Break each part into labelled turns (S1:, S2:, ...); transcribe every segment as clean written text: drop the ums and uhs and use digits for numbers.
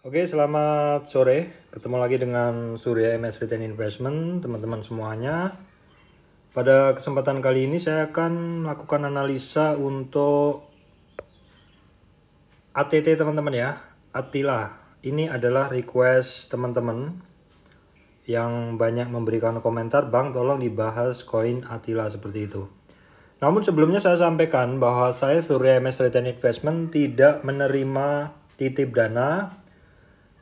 S1: Oke, selamat sore. Ketemu lagi dengan Surya MS Retail Investment, teman-teman semuanya. Pada kesempatan kali ini saya akan melakukan analisa untuk ATT teman-teman ya. Attila. Ini adalah request teman-teman yang banyak memberikan komentar, "Bang, tolong dibahas koin Attila," seperti itu. Namun sebelumnya saya sampaikan bahwa saya Surya MS Retail Investment tidak menerima titip dana.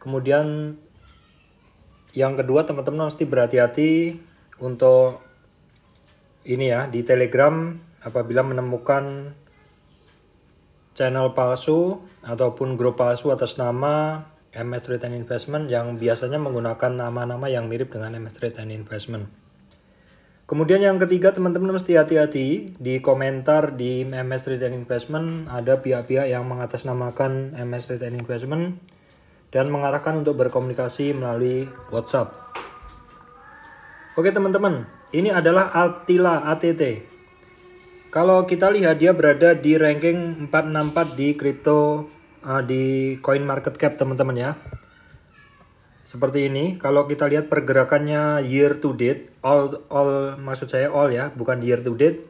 S1: Kemudian yang kedua, teman-teman mesti berhati-hati untuk ini ya, di Telegram apabila menemukan channel palsu ataupun grup palsu atas nama MS Retail Investment yang biasanya menggunakan nama-nama yang mirip dengan MS Retail Investment. Kemudian yang ketiga, teman-teman mesti hati-hati di komentar di MS Retail Investment ada pihak-pihak yang mengatasnamakan MS Retail Investment dan mengarahkan untuk berkomunikasi melalui WhatsApp. Oke teman-teman, ini adalah Attila ATT. Kalau kita lihat dia berada di ranking 464 di crypto di coin market cap teman-teman ya. Seperti ini, kalau kita lihat pergerakannya year to date, all maksud saya all ya, bukan year to date.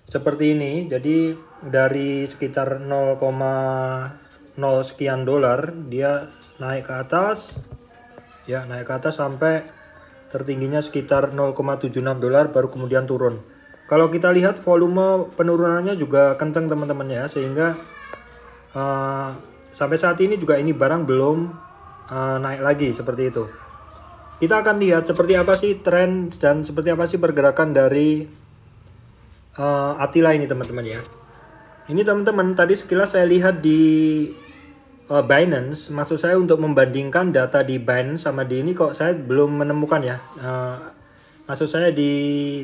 S1: Seperti ini, jadi dari sekitar 0,0 sekian dolar dia naik ke atas ya, naik ke atas sampai tertingginya sekitar 0,76 dolar baru kemudian turun. Kalau kita lihat volume penurunannya juga kencang teman-teman ya, sehingga sampai saat ini juga ini barang belum naik lagi seperti itu. Kita akan lihat seperti apa sih tren dan seperti apa sih pergerakan dari Attila ini teman-teman ya. Ini teman-teman tadi sekilas saya lihat di Binance, maksud saya untuk membandingkan data di Binance sama di ini kok saya belum menemukan ya. Maksud saya di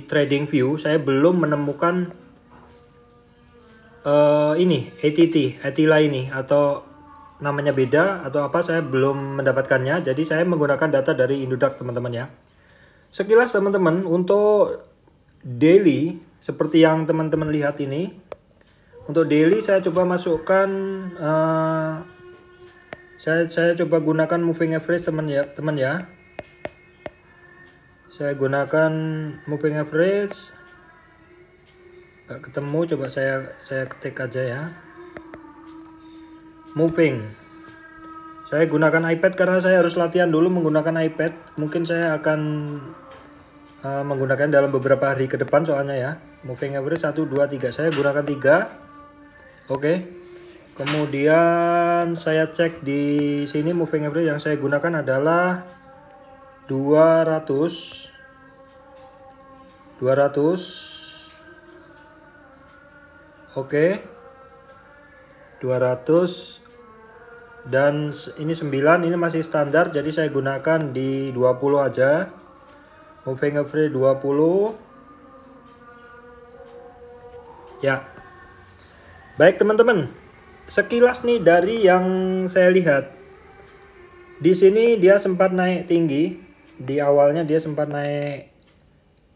S1: TradingView saya belum menemukan ini Attila ini, atau namanya beda atau apa, saya belum mendapatkannya. Jadi saya menggunakan data dari Indudax teman-teman ya. Sekilas teman-teman untuk daily seperti yang teman-teman lihat ini. Untuk daily saya coba masukkan saya coba gunakan moving average teman ya. Saya gunakan moving average. Gak ketemu, coba saya ketik aja ya. Moving. Saya gunakan iPad karena saya harus latihan dulu menggunakan iPad. Mungkin saya akan menggunakan dalam beberapa hari ke depan soalnya ya. Moving average 1 2 3. Saya gunakan 3. Oke. Kemudian saya cek di sini moving average yang saya gunakan adalah 200. Oke. 200 dan ini 9, ini masih standar, jadi saya gunakan di 20 aja. Moving average 20. Ya. Baik teman-teman. Sekilas nih dari yang saya lihat. Di sini dia sempat naik tinggi. Di awalnya dia sempat naik.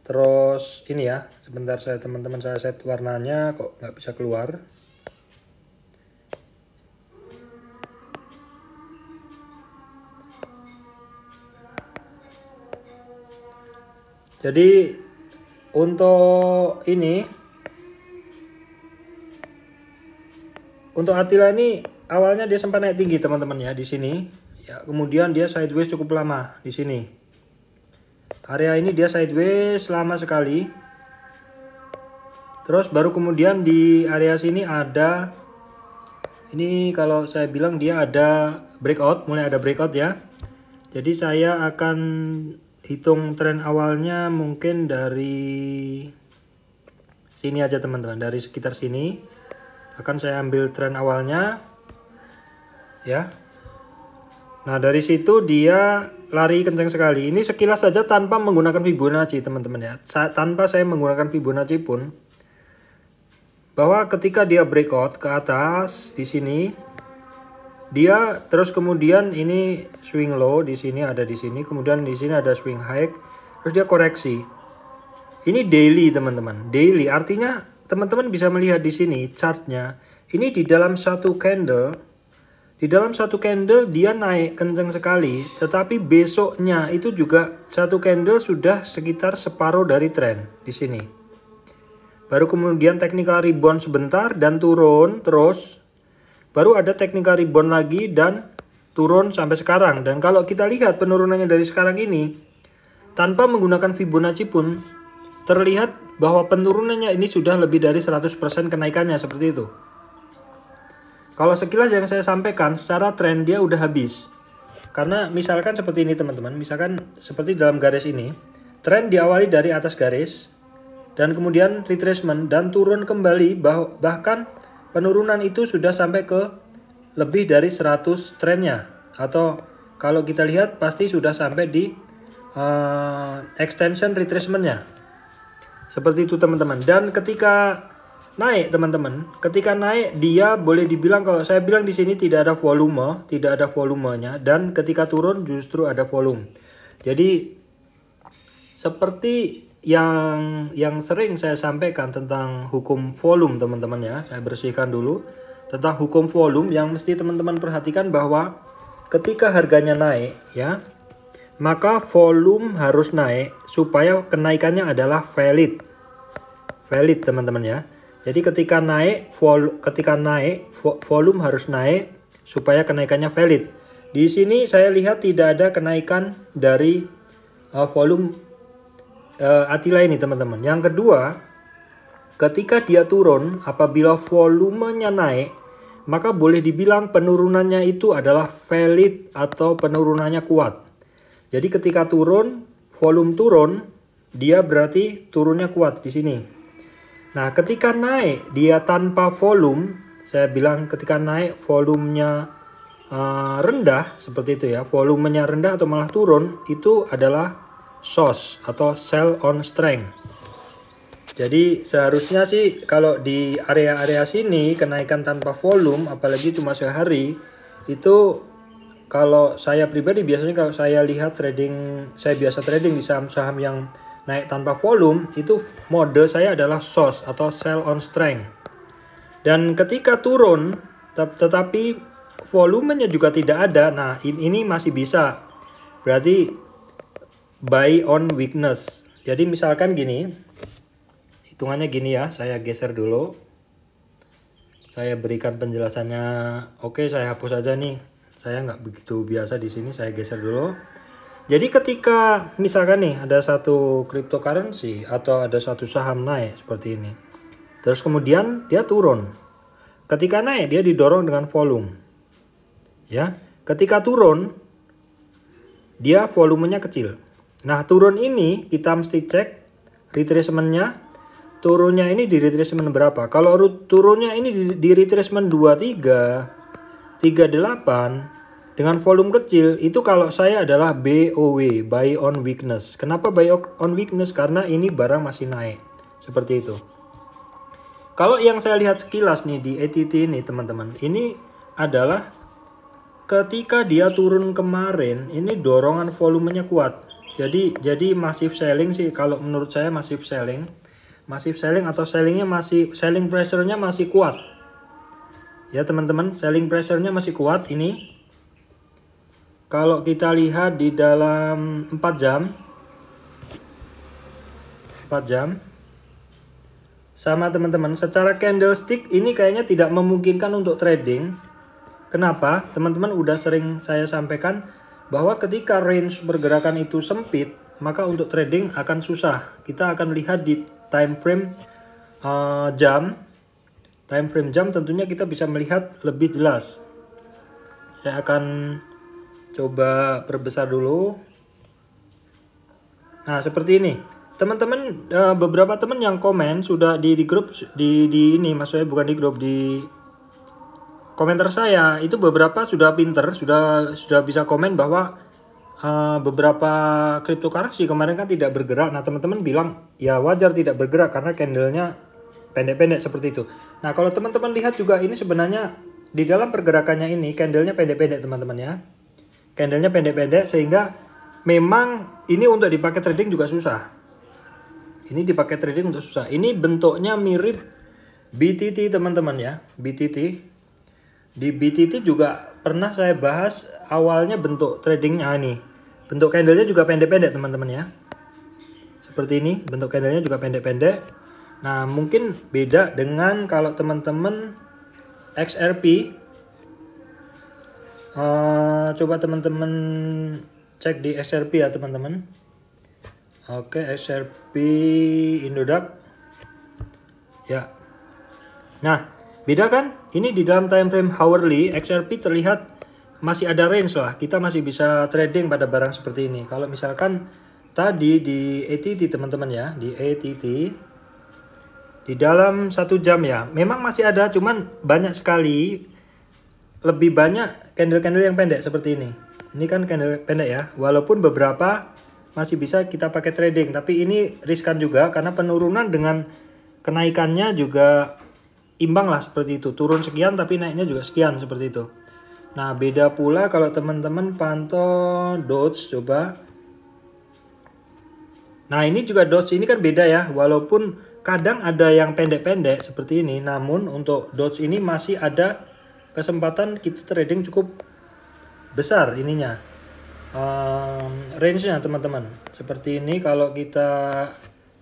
S1: Terus ini ya, sebentar saya teman-teman saya set warnanya kok nggak bisa keluar. Jadi untuk ini, untuk Attila ini awalnya dia sempat naik tinggi teman-teman ya di sini. Ya, kemudian dia sideways cukup lama di sini. Area ini dia sideways lama sekali. Terus baru kemudian di area sini ada, ini kalau saya bilang dia ada breakout, mulai ada breakout ya. Jadi saya akan hitung tren awalnya mungkin dari sini aja teman-teman, dari sekitar sini akan saya ambil tren awalnya ya. Nah dari situ dia lari kencang sekali. Ini sekilas saja tanpa menggunakan Fibonacci teman-teman ya. Tanpa saya menggunakan Fibonacci pun, bahwa ketika dia breakout ke atas di sini, dia terus kemudian ini swing low di sini, ada di sini, kemudian di sini ada swing high, terus dia koreksi. Ini daily teman-teman, daily artinya teman-teman bisa melihat di sini chartnya. Ini di dalam satu candle Di dalam satu candle dia naik kencang sekali, tetapi besoknya itu juga satu candle sudah sekitar separuh dari tren di sini. Baru kemudian technical rebound sebentar dan turun terus. Baru ada technical rebound lagi dan turun sampai sekarang. Dan kalau kita lihat penurunannya dari sekarang ini, tanpa menggunakan Fibonacci pun terlihat bahwa penurunannya ini sudah lebih dari 100% kenaikannya seperti itu. Kalau sekilas yang saya sampaikan secara tren dia udah habis. Karena misalkan seperti ini teman-teman, misalkan seperti dalam garis ini, tren diawali dari atas garis dan kemudian retracement dan turun kembali, bahkan penurunan itu sudah sampai ke lebih dari 100 trennya, atau kalau kita lihat pasti sudah sampai di extension retracementnya. Seperti itu teman-teman. Dan ketika naik teman-teman, ketika naik dia boleh dibilang, kalau saya bilang di sini tidak ada volume, tidak ada volumenya, dan ketika turun justru ada volume. Jadi seperti yang sering saya sampaikan tentang hukum volume teman-teman ya, saya bersihkan dulu tentang hukum volume yang mesti teman-teman perhatikan, bahwa ketika harganya naik ya, maka volume harus naik supaya kenaikannya adalah valid teman-teman ya. Jadi ketika naik volume harus naik supaya kenaikannya valid. Di sini saya lihat tidak ada kenaikan dari volume Attila ini teman-teman. Yang kedua, ketika dia turun, apabila volumenya naik, maka boleh dibilang penurunannya itu adalah valid atau penurunannya kuat. Jadi ketika turun, volume turun, dia berarti turunnya kuat di sini. Nah, ketika naik dia tanpa volume, saya bilang ketika naik volumenya rendah seperti itu ya, volumenya rendah atau malah turun, itu adalah SOS atau sell on strength. Jadi seharusnya sih kalau di area-area sini kenaikan tanpa volume, apalagi cuma sehari, itu kalau saya pribadi biasanya kalau saya lihat trading, saya biasa trading di saham-saham yang naik tanpa volume, itu mode saya adalah SOS atau sell on strength. Dan ketika turun tetapi volumenya juga tidak ada, nah ini masih bisa, berarti buy on weakness. Jadi misalkan gini, hitungannya gini ya, saya geser dulu, saya berikan penjelasannya. Oke, saya hapus aja nih, saya nggak begitu biasa di sini, saya geser dulu. Jadi ketika misalkan nih ada satu cryptocurrency atau ada satu saham naik seperti ini, terus kemudian dia turun. Ketika naik dia didorong dengan volume. Ya, ketika turun dia volumenya kecil. Nah, turun ini kita mesti cek retracementnya. Turunnya ini di retracement berapa? Kalau turunnya ini di retracement 23, 38 dengan volume kecil, itu kalau saya adalah BOW, buy on weakness. Kenapa buy on weakness? Karena ini barang masih naik. Seperti itu. Kalau yang saya lihat sekilas nih di ATT ini teman-teman, ini adalah ketika dia turun kemarin, ini dorongan volumenya kuat. Jadi massive selling sih kalau menurut saya, massive selling. Massive selling atau sellingnya masih, selling pressure-nya masih kuat. Ya teman-teman, selling pressure-nya masih kuat ini. Kalau kita lihat di dalam 4 jam sama teman-teman, secara candlestick ini kayaknya tidak memungkinkan untuk trading. Kenapa? Teman-teman udah sering saya sampaikan bahwa ketika range pergerakan itu sempit, maka untuk trading akan susah. Kita akan lihat di time frame jam. Time frame jam tentunya kita bisa melihat lebih jelas. Saya akan coba perbesar dulu. Nah, seperti ini. Teman-teman, beberapa teman yang komen sudah di grup di ini, maksudnya bukan di grup, di komentar saya itu beberapa sudah pinter, sudah bisa komen bahwa beberapa cryptocurrency kemarin kan tidak bergerak. Nah, teman-teman bilang ya wajar tidak bergerak karena candlenya pendek-pendek seperti itu. Nah, kalau teman-teman lihat juga ini sebenarnya di dalam pergerakannya ini candlenya pendek-pendek teman-teman ya. Candlenya pendek-pendek sehingga memang ini untuk dipakai trading juga susah. Ini dipakai trading untuk susah. Ini bentuknya mirip BTT teman-teman ya. BTT. Di BTT juga pernah saya bahas awalnya bentuk tradingnya ini. Bentuk candlenya juga pendek-pendek teman-teman ya. Seperti ini, bentuk candlenya juga pendek-pendek. Nah, mungkin beda dengan kalau teman-teman XRP. Coba teman-teman cek di XRP ya teman-teman. Oke, XRP Indodax. Ya. Nah, beda kan? Ini di dalam time frame hourly, XRP terlihat masih ada range lah. Kita masih bisa trading pada barang seperti ini. Kalau misalkan tadi di ATT teman-teman ya, di ATT di dalam 1 jam ya, memang masih ada, cuman banyak sekali, lebih banyak candle-candle yang pendek seperti ini. Ini kan candle pendek ya, walaupun beberapa masih bisa kita pakai trading, tapi ini riskan juga karena penurunan dengan kenaikannya juga imbang lah seperti itu. Turun sekian tapi naiknya juga sekian seperti itu. Nah, beda pula kalau teman-teman pantau Doge coba. Nah, ini juga Doge ini kan beda ya, walaupun kadang ada yang pendek-pendek seperti ini, namun untuk Doge ini masih ada kesempatan kita trading cukup besar ininya. Range-nya teman-teman. Seperti ini kalau kita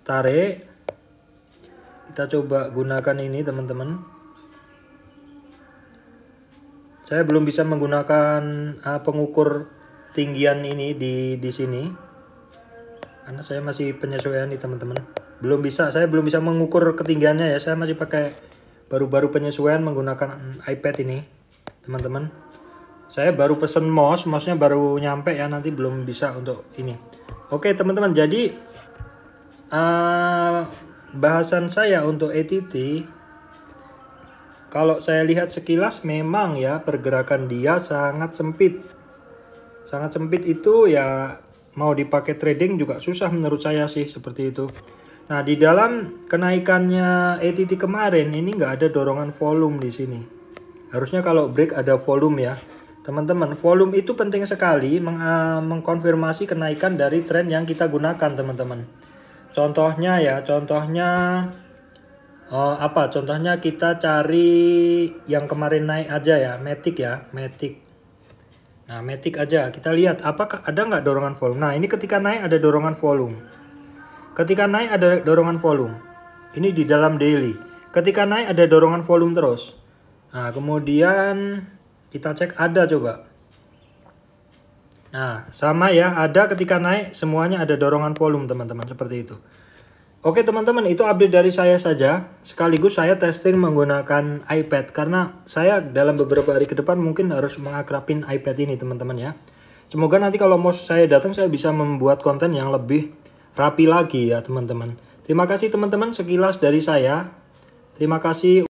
S1: tarik, kita coba gunakan ini teman-teman. Saya belum bisa menggunakan pengukur tinggian ini di sini. Karena saya masih penyesuaian nih teman-teman. Saya belum bisa mengukur ketinggiannya ya. Saya masih pakai baru-baru penyesuaian menggunakan iPad ini, teman-teman. Saya baru pesen mouse-nya baru nyampe ya, nanti belum bisa untuk ini. Oke teman-teman, jadi bahasan saya untuk ATT, kalau saya lihat sekilas memang ya pergerakan dia sangat sempit. Sangat sempit itu ya, mau dipakai trading juga susah menurut saya sih seperti itu. Nah, di dalam kenaikannya ATT kemarin ini nggak ada dorongan volume di sini. Harusnya kalau break ada volume ya. Teman-teman, volume itu penting sekali mengkonfirmasi kenaikan dari tren yang kita gunakan, teman-teman. Contohnya ya, contohnya kita cari yang kemarin naik aja ya, Matic ya, Matic. Nah, Matic aja, kita lihat apakah ada nggak dorongan volume. Nah, ini ketika naik ada dorongan volume. Ketika naik ada dorongan volume. Ini di dalam daily. Ketika naik ada dorongan volume terus. Nah, kemudian kita cek ada coba. Nah, sama ya, ada ketika naik semuanya ada dorongan volume teman-teman, seperti itu. Oke teman-teman, itu update dari saya saja. Sekaligus saya testing menggunakan iPad karena saya dalam beberapa hari ke depan mungkin harus mengakrabin iPad ini teman-teman ya. Semoga nanti kalau mau saya datang saya bisa membuat konten yang lebih rapi lagi ya teman-teman. Terima kasih teman-teman, sekilas dari saya. Terima kasih.